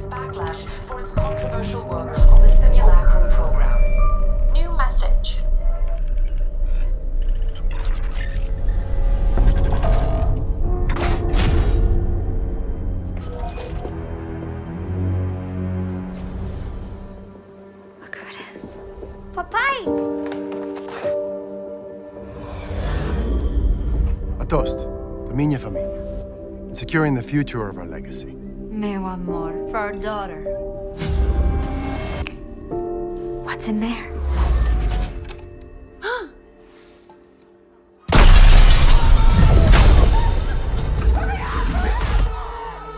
backlash for its controversial work on the simulacrum program. New message. Look who it is. Papai! A toast to minha família and securing the future of our legacy. Meu amor, for our daughter. What's in there?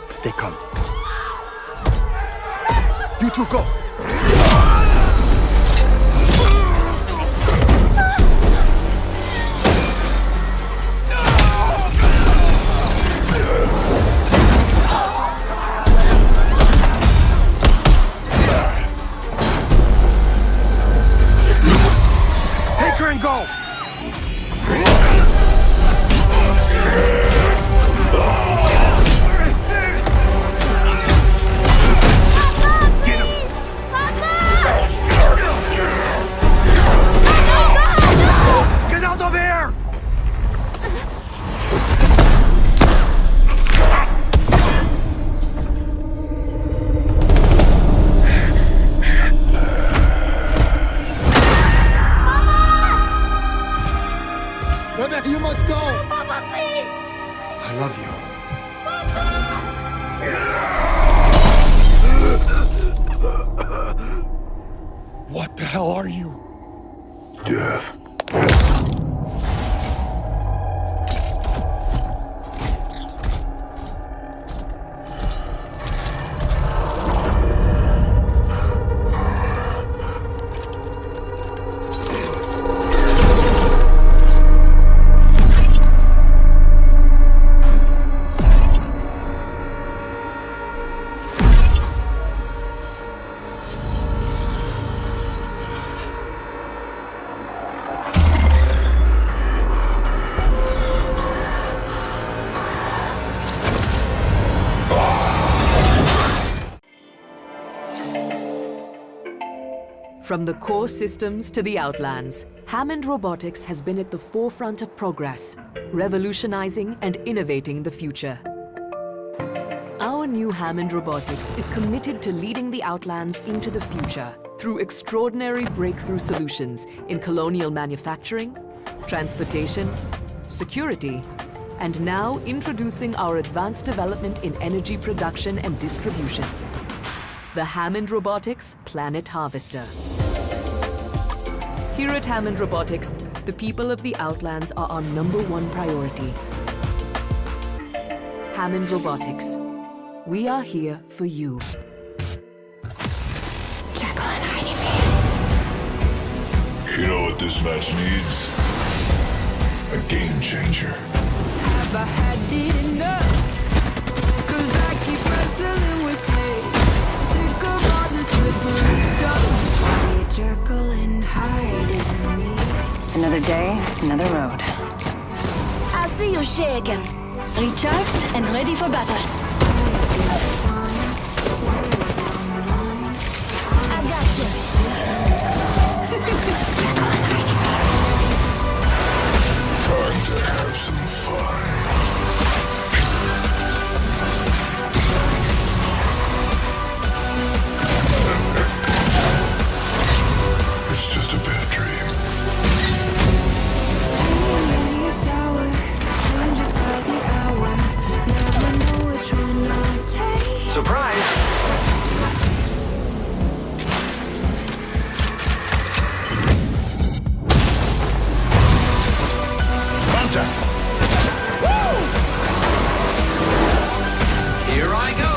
Stay calm. You two go. Take her and go. Get out of here! Rebecca, you must go! Papa, please! I love you. What the hell are you? Death. From the core systems to the Outlands, Hammond Robotics has been at the forefront of progress, revolutionizing and innovating the future. Our new Hammond Robotics is committed to leading the Outlands into the future through extraordinary breakthrough solutions in colonial manufacturing, transportation, security, and now introducing our advanced development in energy production and distribution. The Hammond Robotics Planet Harvester. Here at Hammond Robotics, the people of the Outlands are our #1 priority. Hammond Robotics. We are here for you. Jekyll and Hyde. You know what this match needs? A game changer. Have I had it enough? 'Cause I keep wrestling with snakes. Sick of all the slippery stuff. Jekyll and Hyde is me. Another day, another road. I see you shaking. Recharged and ready for battle. I got you. Time to have some fun. It's just a bad dream. You're sour, changes by the hour. Never know which one I'll take. Surprise! Hunter! Here I go!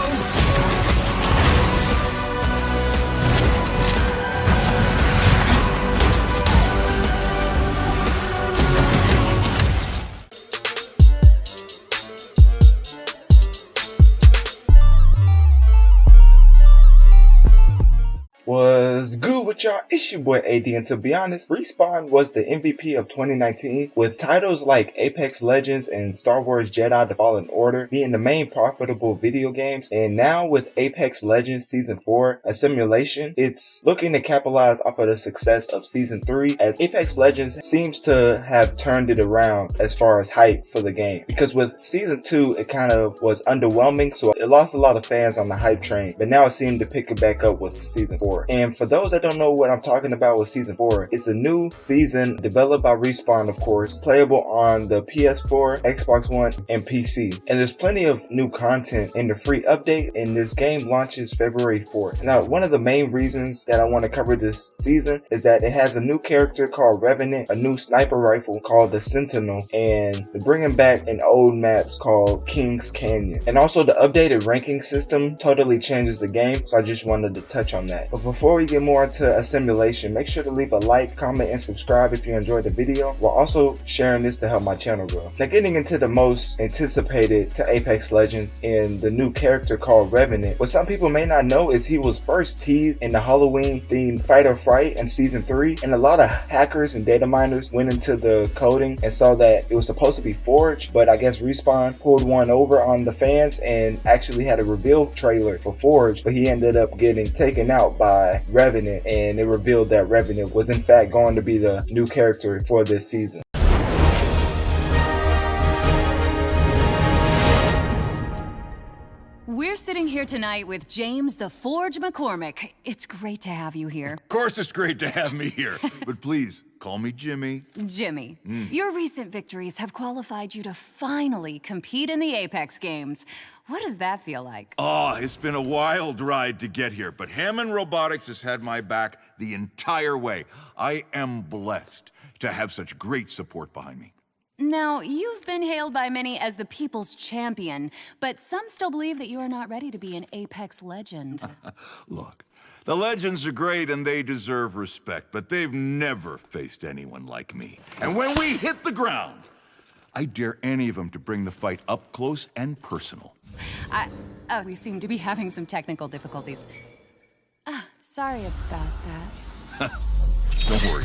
Was good with Alright y'all, it's your boy AD, and to be honest, Respawn was the MVP of 2019, with titles like Apex Legends and Star Wars Jedi The Fallen Order being the main profitable video games, and now with Apex Legends Season 4, a simulation, it's looking to capitalize off of the success of Season 3, as Apex Legends seems to have turned it around as far as hype for the game, because with Season 2 it kind of was underwhelming, so it lost a lot of fans on the hype train, but now it seemed to pick it back up with Season 4. And for those that don't know what I'm talking about with Season 4, it's a new season developed by Respawn, of course, playable on the PS4, Xbox One, and PC. And there's plenty of new content in the free update, and this game launches February 4th. Now, one of the main reasons that I want to cover this season is that it has a new character called Revenant, a new sniper rifle called the Sentinel, and they're bringing back an old maps called King's Canyon. And also the updated ranking system totally changes the game, so I just wanted to touch on that. But before we get more into a simulation, make sure to leave a like, comment, and subscribe if you enjoyed the video, while also sharing this to help my channel grow. Now, getting into the most anticipated to Apex Legends in the new character called Revenant, what some people may not know is he was first teased in the Halloween themed Fight or Fright in Season 3, and a lot of hackers and data miners went into the coding and saw that it was supposed to be Forge, but I guess Respawn pulled one over on the fans and actually had a reveal trailer for Forge, but he ended up getting taken out by Revenant, and it revealed that Revenant was in fact going to be the new character for this season. We're sitting here tonight with James the Forge McCormick. It's great to have you here. Of course it's great to have me here, but please, call me Jimmy. Jimmy, your recent victories have qualified you to finally compete in the Apex Games. What does that feel like? Oh, it's been a wild ride to get here, but Hammond Robotics has had my back the entire way. I am blessed to have such great support behind me. Now, you've been hailed by many as the people's champion, but some still believe that you are not ready to be an Apex legend. Look, the legends are great and they deserve respect, but they've never faced anyone like me. And when we hit the ground, I dare any of them to bring the fight up close and personal. We seem to be having some technical difficulties. Sorry about that. Don't worry.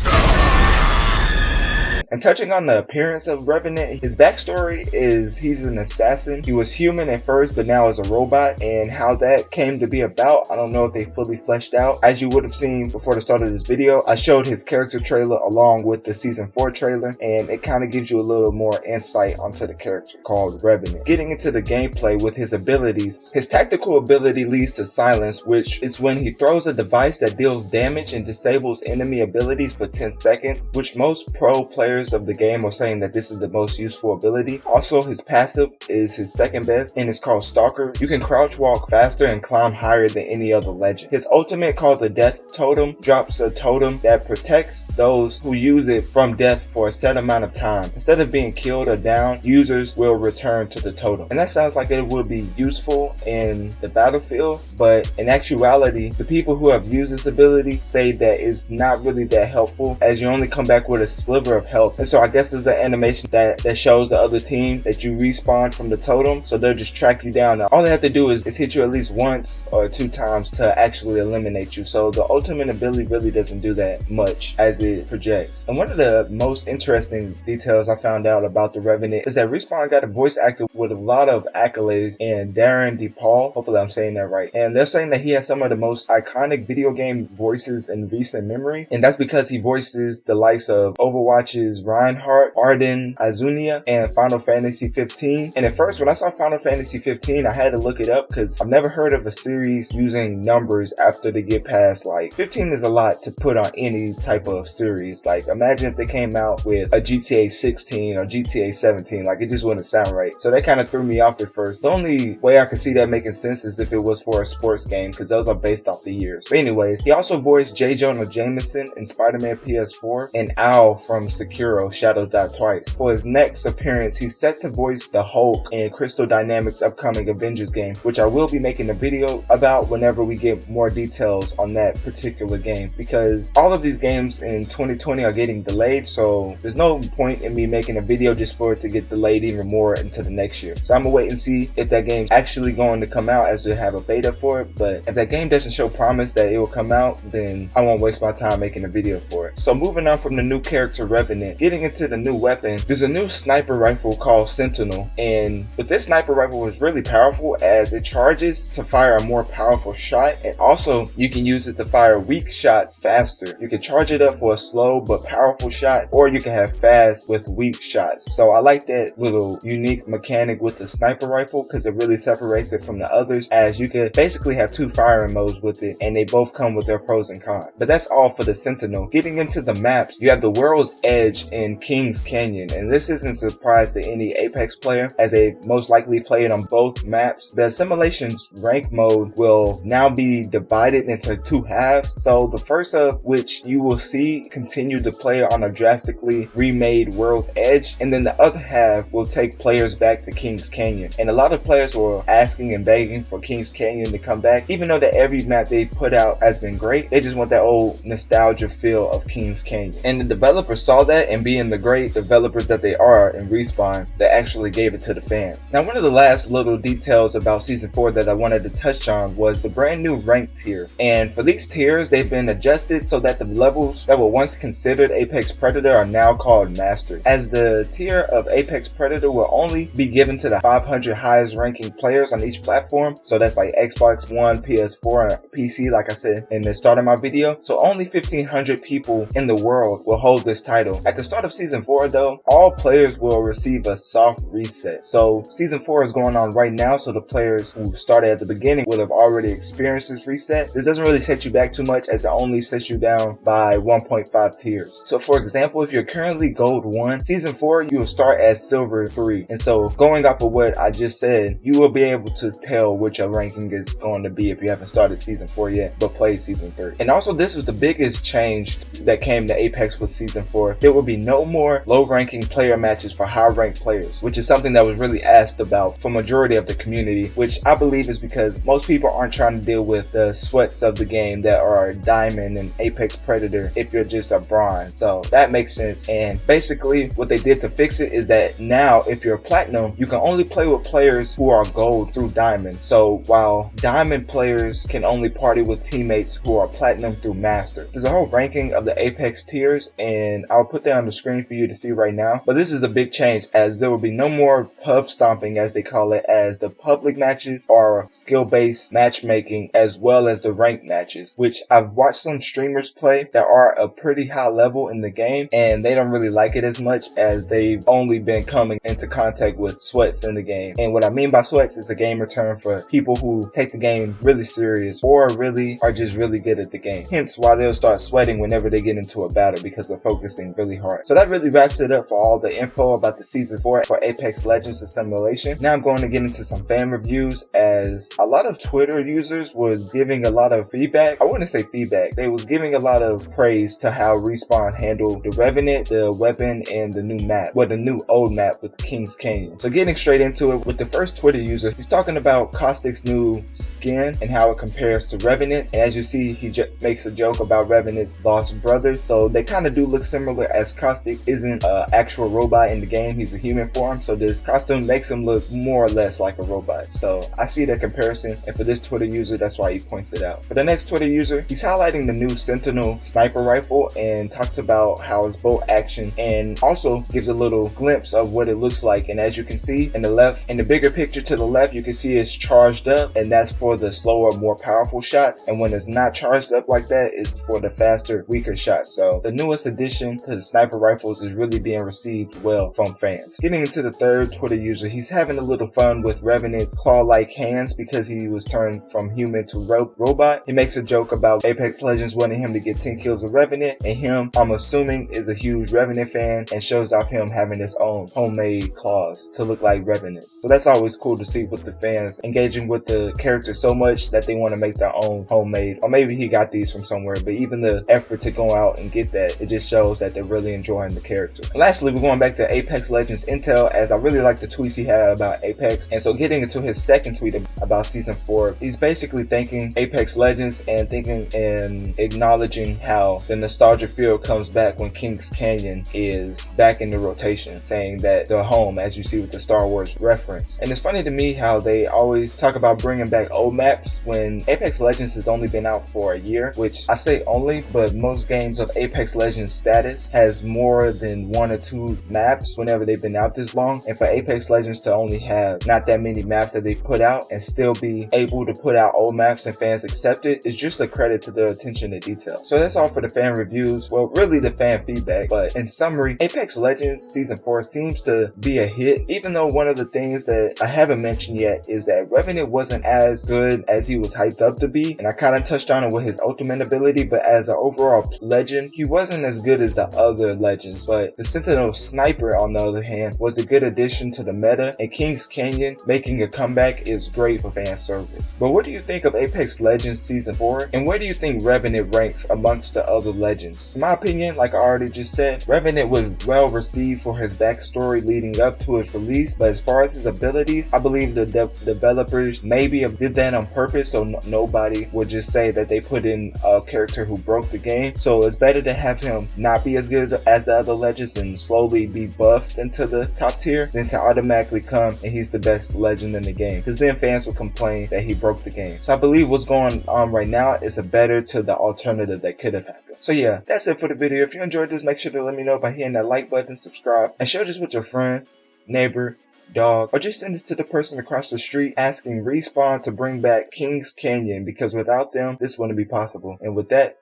And touching on the appearance of Revenant, his backstory is he's an assassin. He was human at first, but now is a robot, and how that came to be about, I don't know if they fully fleshed out. As you would have seen before the start of this video, I showed his character trailer along with the Season 4 trailer, and it kind of gives you a little more insight onto the character called Revenant. Getting into the gameplay with his abilities, his tactical ability leads to silence, which is when he throws a device that deals damage and disables enemy abilities for 10 seconds, which most pro players of the game are saying that this is the most useful ability. Also, his passive is his second best, and it's called Stalker. You can crouch walk faster and climb higher than any other legend. His ultimate, called the Death Totem, drops a totem that protects those who use it from death for a set amount of time. Instead of being killed or down, users will return to the totem. And that sounds like it would be useful in the battlefield, but in actuality, the people who have used this ability say that it's not really that helpful, as you only come back with a sliver of health. And so I guess there's an animation that shows the other team that you respawn from the totem, so they'll just track you down. Now, all they have to do is hit you at least once or 2 times to actually eliminate you. So the ultimate ability really doesn't do that much as it projects. And one of the most interesting details I found out about the Revenant is that Respawn got a voice actor with a lot of accolades in Darren DePaul. Hopefully I'm saying that right. And they're saying that he has some of the most iconic video game voices in recent memory, and that's because he voices the likes of Overwatch's Reinhardt, Arden, Azunia, and Final Fantasy 15. And at first, when I saw Final Fantasy 15, I had to look it up because I've never heard of a series using numbers after they get past, like, 15 is a lot to put on any type of series. Like, imagine if they came out with a GTA 16 or GTA 17, like, it just wouldn't sound right. So that kind of threw me off at first. The only way I could see that making sense is if it was for a sports game, because those are based off the years. But anyways, he also voiced J. Jonah Jameson in Spider-Man PS4 and Owl from Security Sub-Zero Shadow Die Twice. For his next appearance, he's set to voice the Hulk in Crystal Dynamics' upcoming Avengers game, which I will be making a video about whenever we get more details on that particular game, because all of these games in 2020 are getting delayed, so there's no point in me making a video just for it to get delayed even more into the next year. So I'm gonna wait and see if that game's actually going to come out, as they have a beta for it. But if that game doesn't show promise that it will come out, then I won't waste my time making a video for it. So moving on from the new character Revenant, getting into the new weapon, there's a new sniper rifle called Sentinel, and with this sniper rifle is really powerful as it charges to fire a more powerful shot, and also you can use it to fire weak shots faster. You can charge it up for a slow but powerful shot, or you can have fast with weak shots. So I like that little unique mechanic with the sniper rifle because it really separates it from the others, as you could basically have two firing modes with it and they both come with their pros and cons. But that's all for the Sentinel. Getting into the maps, you have the World's Edge in Kings Canyon, and this isn't a surprise to any Apex player as they most likely play it on both maps. The Assimilation's rank mode will now be divided into two halves, so the first of which you will see continue to play on a drastically remade World's Edge, and then the other half will take players back to Kings Canyon. And a lot of players were asking and begging for Kings Canyon to come back, even though that every map they put out has been great. They just want that old nostalgia feel of Kings Canyon, and the developers saw that, and being the great developers that they are in Respawn, they actually gave it to the fans. Now, one of the last little details about Season 4 that I wanted to touch on was the brand new rank tier, and for these tiers they've been adjusted so that the levels that were once considered Apex Predator are now called Mastered, as the tier of Apex Predator will only be given to the 500 highest ranking players on each platform, so that's like Xbox One, PS4, and PC, like I said in the start of my video. So only 1,500 people in the world will hold this title. At the start of Season 4 though, all players will receive a soft reset. So Season 4 is going on right now, so the players who started at the beginning would have already experienced this reset. This doesn't really set you back too much, as it only sets you down by 1.5 tiers. So for example, if you're currently Gold 1, Season 4 you will start at Silver 3, and so going off of what I just said, you will be able to tell what your ranking is going to be if you haven't started Season 4 yet but played Season 3. And also, this was the biggest change that came to Apex with Season 4. There will be no more low ranking player matches for high ranked players, which is something that was really asked about for majority of the community, which I believe is because most people aren't trying to deal with the sweats of the game that are Diamond and Apex Predator if you're just a Bronze. So that makes sense, and basically what they did to fix it is that now if you're Platinum, you can only play with players who are Gold through Diamond. So while Diamond players can only party with teammates who are Platinum through Master. There's a whole ranking of the Apex tiers, and I'll put that on the screen for you to see right now. But this is a big change, as there will be no more pub stomping, as they call it, as the public matches are skill-based matchmaking as well as the ranked matches, which I've watched some streamers play that are a pretty high level in the game, and they don't really like it as much, as they've only been coming into contact with sweats in the game. And what I mean by sweats is a gamer term for people who take the game really serious or really are just really good at the game, hence why they'll start sweating whenever they get into a battle because they're focusing really hard. So that really wraps it up for all the info about the Season 4 for Apex Legends Assimilation. Now I'm going to get into some fan reviews, as a lot of Twitter users were giving a lot of feedback. I wouldn't say feedback, they was giving a lot of praise to how Respawn handled the Revenant, the weapon, and the new map, well, the new old map with Kings Canyon. So getting straight into it with the first Twitter user, he's talking about Caustic's new skin and how it compares to Revenant, and as you see, he makes a joke about Revenant's lost brother. So they kind of do look similar, as Caustic isn't an actual robot in the game, he's a human form, so this costume makes him look more or less like a robot. So I see that comparison, and for this Twitter user, that's why he points it out. For the next Twitter user, he's highlighting the new Sentinel sniper rifle and talks about how it's bolt action, and also gives a little glimpse of what it looks like. And as you can see in the left, in the bigger picture to the left, you can see it's charged up, and that's for the slower, more powerful shots, and when it's not charged up like that, it's for the faster, weaker shots. So the newest addition to the sniper rifles is really being received well from fans. Getting into the third Twitter user, he's having a little fun with Revenant's claw-like hands because he was turned from human to robot. He makes a joke about Apex Legends wanting him to get 10 kills with Revenant, and him, I'm assuming, is a huge Revenant fan, and shows off him having his own homemade claws to look like Revenant. So that's always cool to see, with the fans engaging with the character so much that they want to make their own homemade, or maybe he got these from somewhere, but even the effort to go out and get that, it just shows that they're really enjoying the character. And lastly, we're going back to Apex Legends Intel, as I really like the tweets he had about Apex. And so getting into his second tweet about Season 4, he's basically thanking Apex Legends and thinking and acknowledging how the nostalgia feel comes back when Kings Canyon is back in the rotation, saying that they're home, as you see with the Star Wars reference. And it's funny to me how they always talk about bringing back old maps when Apex Legends has only been out for a year, which I say only, but most games of Apex Legends status has more than 1 or 2 maps whenever they've been out this long. And for Apex Legends to only have not that many maps that they put out and still be able to put out old maps and fans accept it is just a credit to their attention to detail. So that's all for the fan reviews, well really the fan feedback, but in summary, Apex Legends Season 4 seems to be a hit, even though one of the things that I haven't mentioned yet is that Revenant wasn't as good as he was hyped up to be, and I kind of touched on it with his ultimate ability, but as an overall legend, he wasn't as good as the other legends. But the Sentinel Sniper, on the other hand, was a good addition to the meta, and Kings Canyon making a comeback is great for fan service. But what do you think of Apex Legends Season 4, and where do you think Revenant ranks amongst the other legends? In my opinion, like I already just said, Revenant was well received for his backstory leading up to its release, but as far as his abilities, I believe the developers maybe did that on purpose so nobody would just say that they put in a character who broke the game. So it's better to have him not be as good as the other legends and slowly be buffed into the top tier than to automatically come and he's the best legend in the game, because then fans will complain that he broke the game. So I believe what's going on right now is a better to the alternative that could have happened. So yeah, that's it for the video. If you enjoyed this, make sure to let me know by hitting that like button, subscribe, and share this with your friend, neighbor, dog, or just send this to the person across the street asking Respawn to bring back Kings Canyon, because without them, this wouldn't be possible. And with that,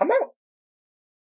I'm out.